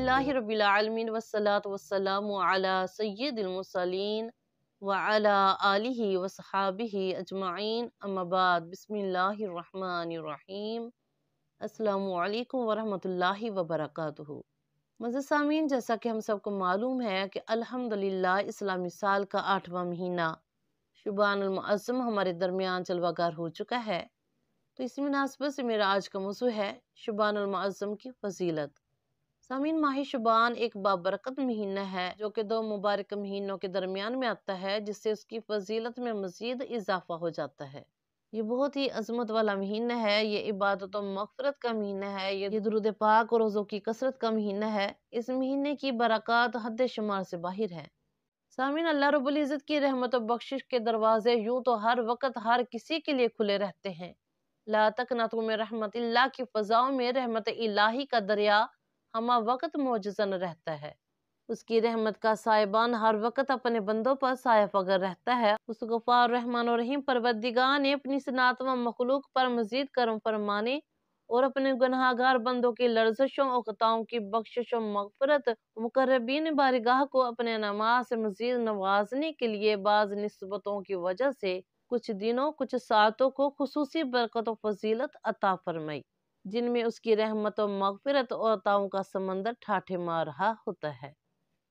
अल्हम्दुलिल्लाहि रब्बिल आलमीन वस्सलातु वस्सलामु अला सय्यिदिल मुरसलीन व अला आलिहि व सहाबिहि अजमाइन अम्मा बाद बिस्मिल्लाहिर रहमानिर रहीम। अस्सलामु अलैकुम व रहमतुल्लाहि व बरकातुहू। मज़ीद सामीन, जैसा कि हम सबको मालूम है कि अल्हम्दुलिल्लाह इस्लामी साल का 8वां महीना शुबानुल मुअज़्ज़म हमारे दरमियान चलवागार हो चुका है। तो इसी मुनासिबत से मेरा आज का मौज़ू है शुबानुल मुअज़्ज़म की फजीलत। सामीन, माह शुबान एक बाबरकत महीना है जो कि 2 मुबारक महीनों के दरमियान में आता है, जिससे उसकी फजीलत में मज़ीद इजाफा हो जाता है। ये बहुत ही अजमत वाला महीना है, ये इबादत और मग़फ़िरत का महीना है, ये दुरूद पाक और रोज़ों की कसरत का महीना है। इस महीने की बरक़ात हद शुमार से बाहिर है। सामीन, अल्लाह रब्बुल इज़्ज़त की रहमत और बख्शिश के दरवाजे यूं तो हर वक्त हर किसी के लिए खुले रहते हैं। ला तक़नतू मिन रहमतिल्लाह की फ़ज़ाओं में रहमत इलाही का दरिया हमा वक्त मौजूदन रहता है। उसकी रहमत का साहिबान हर वक्त अपने बंदों पर साया फगर रहता है। उस गफ़ार रहमान और रहीम परवरदिगार ने अपनी सनात व मखलूक पर मज़ीद करम फरमाने और अपने गुनहगार बंदों की लर्ज़शों और ख़ताओं की बख्शिश और मग़फ़िरत मुक़र्रबीन बारगाह को अपने नमाज से मज़ीद नवाजने के लिए बाज़ निस्बतों की वजह से कुछ दिनों कुछ सातों को खुसूसी बरकत और फजीलत अता फरमाई, जिनमें उसकी रहमत और मग़फ़िरत और अताओं का समंदर ठाठे मार रहा होता है।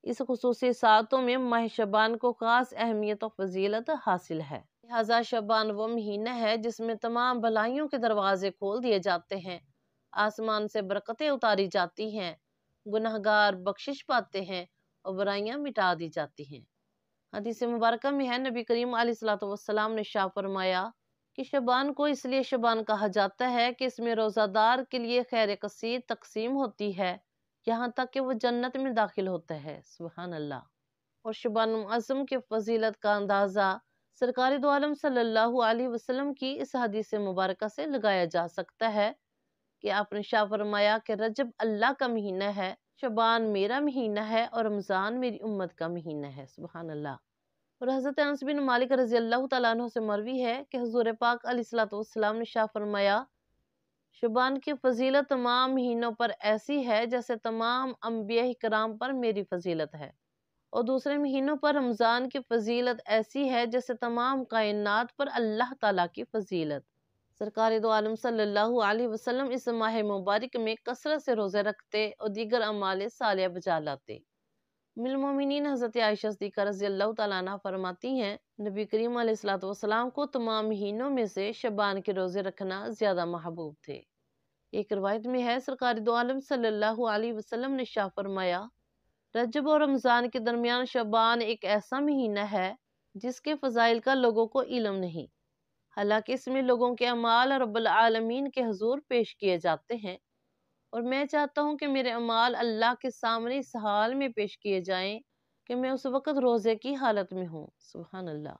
इस खुसूसी सातों में माह शबान को खास अहमियत और फजीलत हासिल है। लिहाजा शबान वो महीना है जिसमें तमाम भलाइयों के दरवाजे खोल दिए जाते हैं, आसमान से बरकतें उतारी जाती हैं, गुनहगार बख्शिश पाते हैं और बुराइयां मिटा दी जाती हैं। हदीस मुबारक में है, नबी करीम अलैहिस्सलातु वस्सलाम ने शाह फरमाया कि शबान को इसलिए शबान कहा जाता है कि इसमें रोज़ादार के लिए खैर कसीर तकसीम होती है, यहाँ तक कि वो जन्नत में दाखिल होता है। सुभान अल्लाह। और शबान मुअज़्ज़म की फजीलत का अंदाज़ा सरकार दो आलम सल्लल्लाहु अलैहि वसल्लम की इस हदीस मुबारक से लगाया जा सकता है कि आपने शाह फरमाया कि रजब अल्लाह का महीना है, शबान मेरा महीना है और रमज़ान मेरी उम्मत का महीना है। सुभान अल्लाह। और हज़रत अनस बिन मालिक रज़ी अल्लाह तआला अन्हु से मरवी है कि हुज़ूर पाक अलैहिस्सलातु वस्सलाम ने शाह फरमाया, शुबान की फजीलत तमाम महीनों पर ऐसी है जैसे तमाम अंबिया इकराम पर मेरी फजीलत है, और दूसरे महीनों पर रमज़ान की फजीलत ऐसी है जैसे तमाम कायनात पर अल्लाह ताला की फजीलत। सरकार दो आलम सल्लल्लाहु अलैहि वसल्लम इस माह मुबारक में कसरत से रोज़े रखते और दीगर अमाल सालिया बजा लाते। उम्मुल मोमिनीन हज़रत आयशा सिद्दीक़ा रज़ियल्लाहु तआला अन्हा फरमाती हैं, नबी करीम अलैहिस्सलातु वस्सलाम को तमाम महीनों में से शबान के रोज़े रखना ज़्यादा महबूब थे। एक रिवायत में है, सरकार दो आलम सल्लल्लाहु अलैहि वसल्लम ने शाह फरमाया, रजब और रमज़ान के दरमियान शबान एक ऐसा महीना है जिसके फ़ज़ाइल का लोगों को इल्म नहीं, हालांकि इसमें लोगों के अमाल रब्बुल आलमीन के हुज़ूर पेश किए जाते हैं, और मैं चाहता हूँ कि मेरे अमाल अल्लाह के सामने इस हाल में पेश किए जाएं कि मैं उस वक़्त रोज़े की हालत में हूँ। सुभान अल्लाह।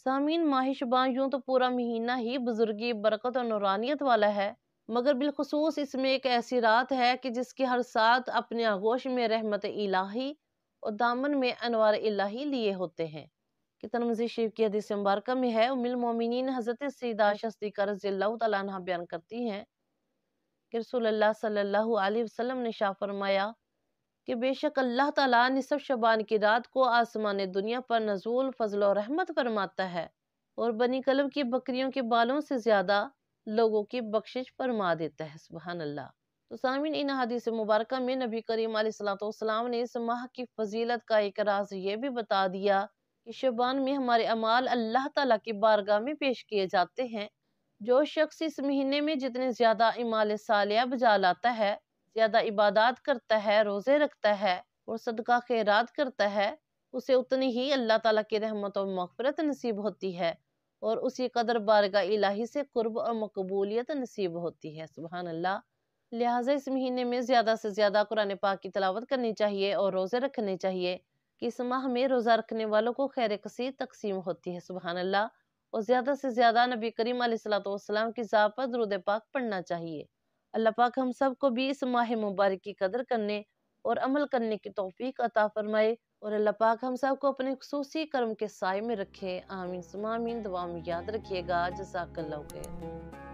सामीन, माह शुबान यूँ तो पूरा महीना ही बुजुर्गी, बरकत और नूरानियत वाला है, मगर बिलखुसूस इसमें एक ऐसी रात है कि जिसकी हर साथ अपने आगोश में रहमत इलाही और दामन में अनवार इलाही लिए होते हैं। कि तिरमिज़ी शरीफ की हदीस मुबारक में है, उम्मुल मोमिनीन हज़रत सय्यदा आयशा सिद्दीक़ा रज़ियल्लाहु तआला अन्हा बयान करती हैं कि रसूलुल्लाह सल्लल्लाहु अलैहि वसल्लम ने शाह फरमाया कि बेशक अल्लाह ताला निसफ शबान की रात को आसमान दुनिया पर नज़ूल फजल और रहमत फरमाता है और बनी कलब की बकरियों के बालों से ज्यादा लोगों की बख्शिश फरमा देता है। सुभान अल्लाह। तो सामीन, इन हदीस मुबारक में नबी करीम अलैहिस्सलातु वस्सलाम ने इस माह की फजीलत का एक राज ये भी बता दिया कि शबान में हमारे अमाल अल्लाह ताला की बारगाह में पेश किए जाते हैं। जो शख्स इस महीने में जितने ज्यादा इमाल सालिया बजा लाता है, ज्यादा इबादत करता है, रोजे रखता है और सदका खैरात करता है, उसे उतनी ही अल्लाह ताला की रहमत और मग़फ़िरत नसीब होती है और उसी कदर बारगाह इलाही से कुर्ब और मकबूलियत नसीब होती है। सुभान अल्लाह। लिहाजा इस महीने में ज्यादा से ज्यादा कुरान पाक की तिलावत करनी चाहिए और रोजे रखने चाहिए कि इस माह में रोजा रखने वालों को खैर कसीर तकसीम होती है। सुभान अल्लाह। और ज्यादा से ज्यादा नबी करीम अलैहिस्सलातु वस्सलाम की ज़ात पर दुरूद पाक पढ़ना चाहिए। अल्लाह पाक हम सब को भी इस माह मुबारक की कदर करने और अमल करने की तौफीक अता फरमाए और अल्लाह पाक हम सब को अपने खुसूसी करम के साए में रखे। आमीन सुमा आमीन। दुआ में याद रखिएगा। जज़ाकल्लाहु खैर।